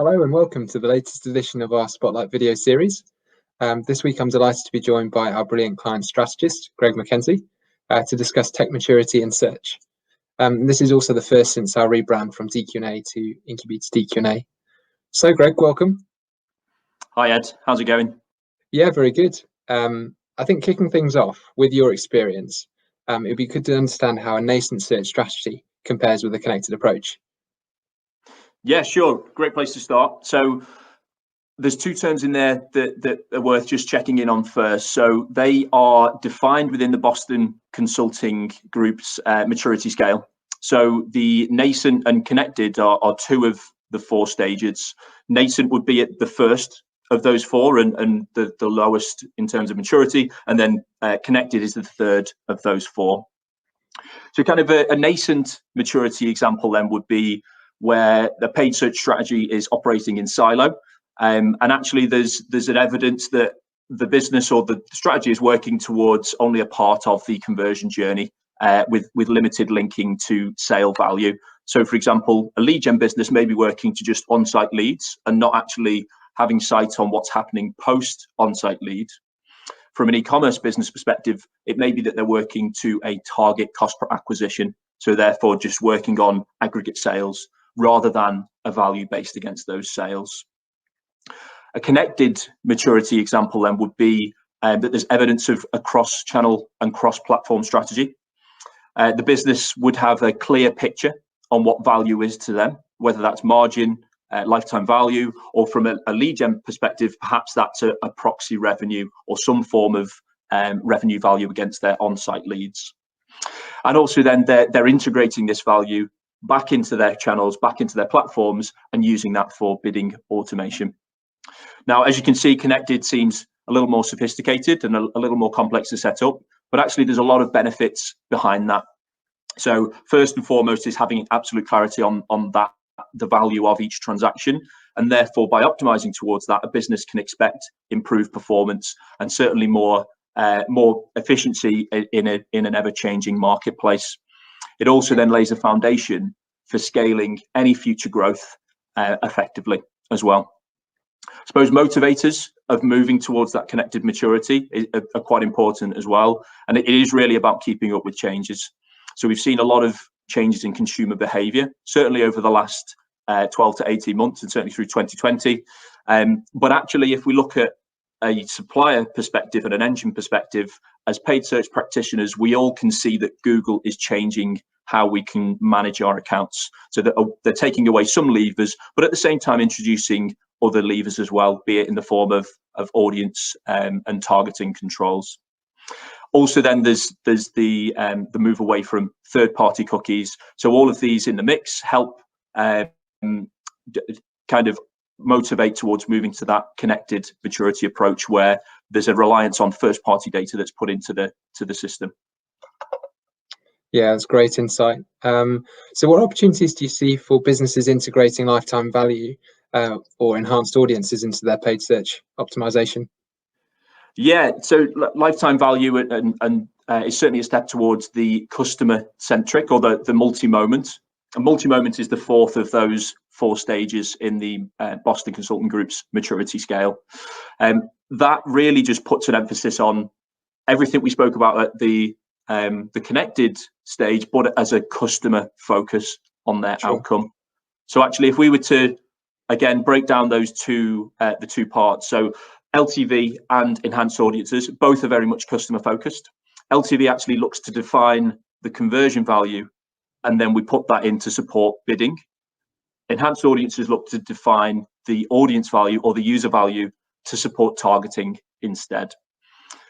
Hello and welcome to the latest edition of our Spotlight video series. This week I'm delighted to be joined by our brilliant client strategist, Mckenzie, to discuss tech maturity and search. This is also the first since our rebrand from DQ&A to Incubeta DQ&A. So Greg, welcome. Hi Ed, how's it going? Yeah, very good. I think kicking things off with your experience, it'd be good to understand how a nascent search strategy compares with a connected approach. Yeah, sure. Great place to start. So there's two terms in there that are worth just checking in on first. So they are defined within the Boston Consulting Group's maturity scale. So the nascent and connected are two of the four stages. Nascent would be at the first of those four and the lowest in terms of maturity, and then connected is the third of those four. So kind of a nascent maturity example then would be where the paid search strategy is operating in silo. And actually there's an evidence that the business or the strategy is working towards only a part of the conversion journey with limited linking to sale value. So for example, a lead gen business may be working to just on-site leads and not actually having sight on what's happening post on-site lead. From an e-commerce business perspective, it may be that they're working to a target cost per acquisition. So therefore just working on aggregate sales rather than a value based against those sales. A connected maturity example then would be that there's evidence of a cross-channel and cross-platform strategy. The business would have a clear picture on what value is to them, whether that's margin, lifetime value, or from a lead gen perspective, perhaps that's a proxy revenue or some form of revenue value against their on-site leads. And also then they're integrating this value back into their channels, back into their platforms, and using that for bidding automation. Now, as you can see, connected seems a little more sophisticated and a little more complex to set up, but actually there's a lot of benefits behind that. So first and foremost is having absolute clarity on that, the value of each transaction, and therefore by optimizing towards that, a business can expect improved performance and certainly more efficiency in an ever-changing marketplace. It also then lays a foundation for scaling any future growth effectively as well. I suppose motivators of moving towards that connected maturity are quite important as well. And it is really about keeping up with changes. So we've seen a lot of changes in consumer behavior, certainly over the last 12 to 18 months and certainly through 2020. But actually, if we look at a supplier perspective and an engine perspective, as paid search practitioners, we all can see that Google is changing how we can manage our accounts. So that they're taking away some levers, but at the same time introducing other levers as well, be it in the form of audience and targeting controls. Also, then there's the move away from third-party cookies. So all of these in the mix help kind of motivate towards moving to that connected maturity approach where there's a reliance on first-party data that's put into the system. Yeah, that's great insight. So what opportunities do you see for businesses integrating lifetime value or enhanced audiences into their paid search optimization? Yeah, so lifetime value and is certainly a step towards the customer-centric or the multi-moment. A multi-moment is the fourth of those four stages in the Boston Consulting Group's maturity scale. That really just puts an emphasis on everything we spoke about at the connected stage, but as a customer focus on their outcome. So actually, if we were to, again, break down those the two parts, so LTV and enhanced audiences, both are very much customer focused. LTV actually looks to define the conversion value, and then we put that in to support bidding. Enhanced audiences look to define the audience value or the user value to support targeting instead.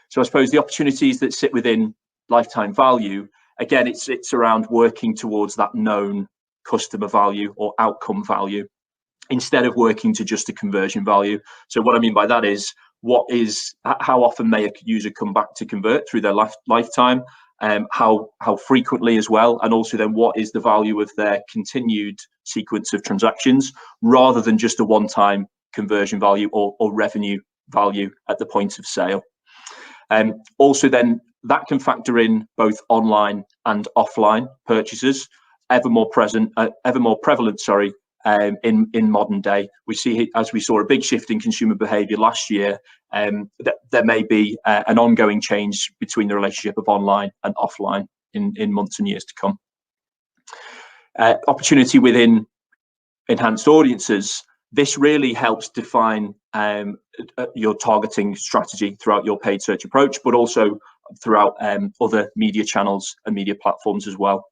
So I suppose the opportunities that sit within lifetime value, again, it's around working towards that known customer value or outcome value instead of working to just a conversion value. So what I mean by that is how often may a user come back to convert through their lifetime, how frequently as well, and also then what is the value of their continued sequence of transactions rather than just a one-time conversion value or revenue value at the point of sale. Also then that can factor in both online and offline purchases, ever more prevalent, in modern day. We see, as we saw a big shift in consumer behaviour last year, that there may be an ongoing change between the relationship of online and offline in months and years to come. Opportunity within enhanced audiences. This really helps define your targeting strategy throughout your paid search approach, but also throughout other media channels and media platforms as well.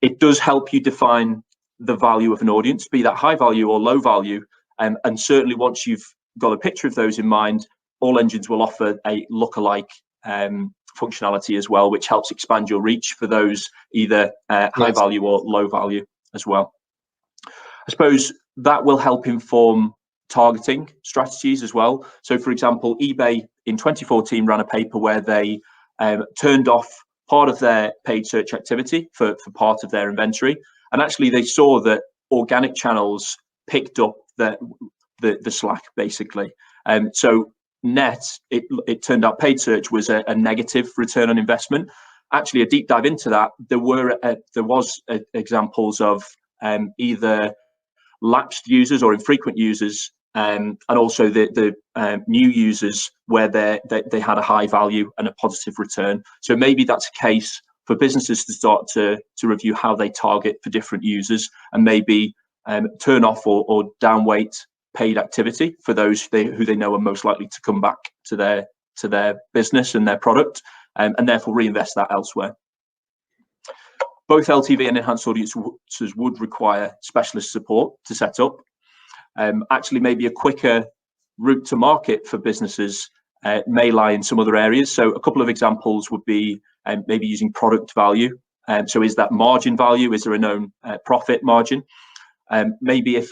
It does help you define the value of an audience, be that high value or low value, and certainly once you've got a picture of those in mind, all engines will offer a lookalike functionality as well, which helps expand your reach for those either high value or low value as well. I suppose that will help inform targeting strategies as well. So for example, eBay in 2014 ran a paper where they turned off part of their paid search activity for part of their inventory, and actually they saw that organic channels picked up the slack basically. So net, it turned out paid search was a negative return on investment. Actually, a deep dive into that, there was examples of either lapsed users or infrequent users, and also the new users where they had a high value and a positive return. So maybe that's a case for businesses to start to review how they target for different users, and maybe turn off or downweight paid activity for those who they know are most likely to come back to their business and their product, and therefore reinvest that elsewhere. Both LTV and enhanced audiences would require specialist support to set up. Actually, maybe a quicker route to market for businesses may lie in some other areas. So a couple of examples would be maybe using product value. So is that margin value? Is there a known profit margin? Maybe if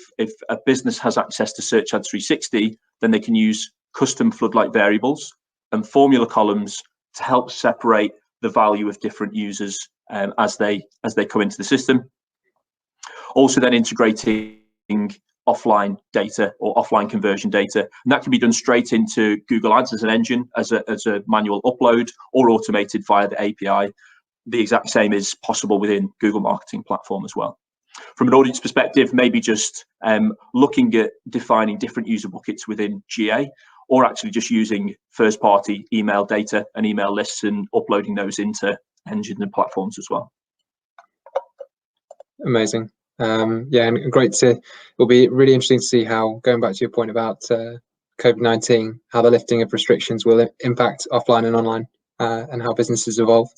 a business has access to Search Ads 360, then they can use custom floodlight variables and formula columns to help separate the value of different users as they come into the system. Also then integrating offline data or offline conversion data, and that can be done straight into Google Ads as an engine, as a manual upload, or automated via the API. The exact same is possible within Google Marketing Platform as well. From an audience perspective, maybe just looking at defining different user buckets within GA, or actually just using first-party email data and email lists and uploading those into engines and platforms as well. Amazing. Yeah, and great it'll be really interesting to see how, going back to your point about COVID-19, how the lifting of restrictions will impact offline and online, and how businesses evolve.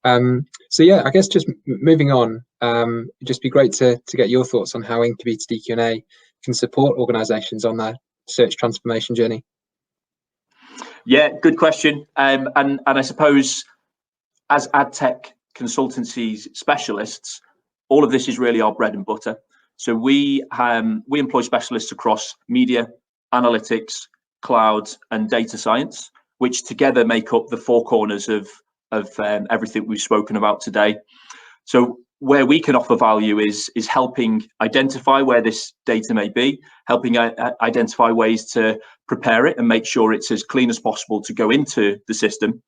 So yeah, I guess just moving on, it'd just be great to get your thoughts on how Incubeta DQ&A can support organizations on their search transformation journey. Yeah, good question. And I suppose as ad tech consultancies specialists, all of this is really our bread and butter. So we employ specialists across media, analytics, cloud, and data science, which together make up the four corners of everything we've spoken about today. So where we can offer value is helping identify where this data may be, helping identify ways to prepare it and make sure it's as clean as possible to go into the system,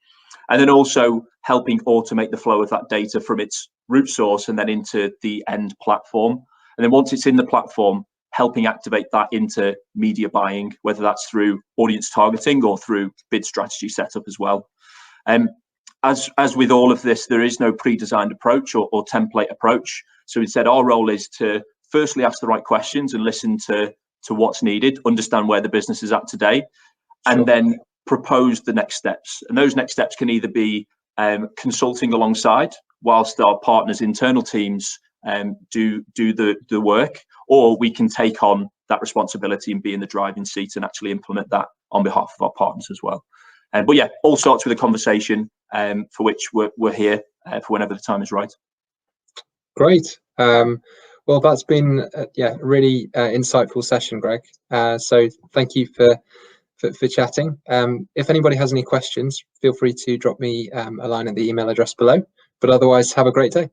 and then also helping automate the flow of that data from its root source and then into the end platform. And then once it's in the platform, helping activate that into media buying, whether that's through audience targeting or through bid strategy setup as well. As with all of this, there is no pre-designed approach or template approach. So instead, our role is to firstly ask the right questions and listen to what's needed, understand where the business is at today, and then propose the next steps. And those next steps can either be consulting alongside whilst our partners' internal teams do the work, or we can take on that responsibility and be in the driving seat and actually implement that on behalf of our partners as well. But yeah, all starts with a conversation for which we're here for whenever the time is right. Great. Well, that's been a really insightful session, Greg. So thank you for chatting. If anybody has any questions, feel free to drop me a line at the email address below. But otherwise, have a great day.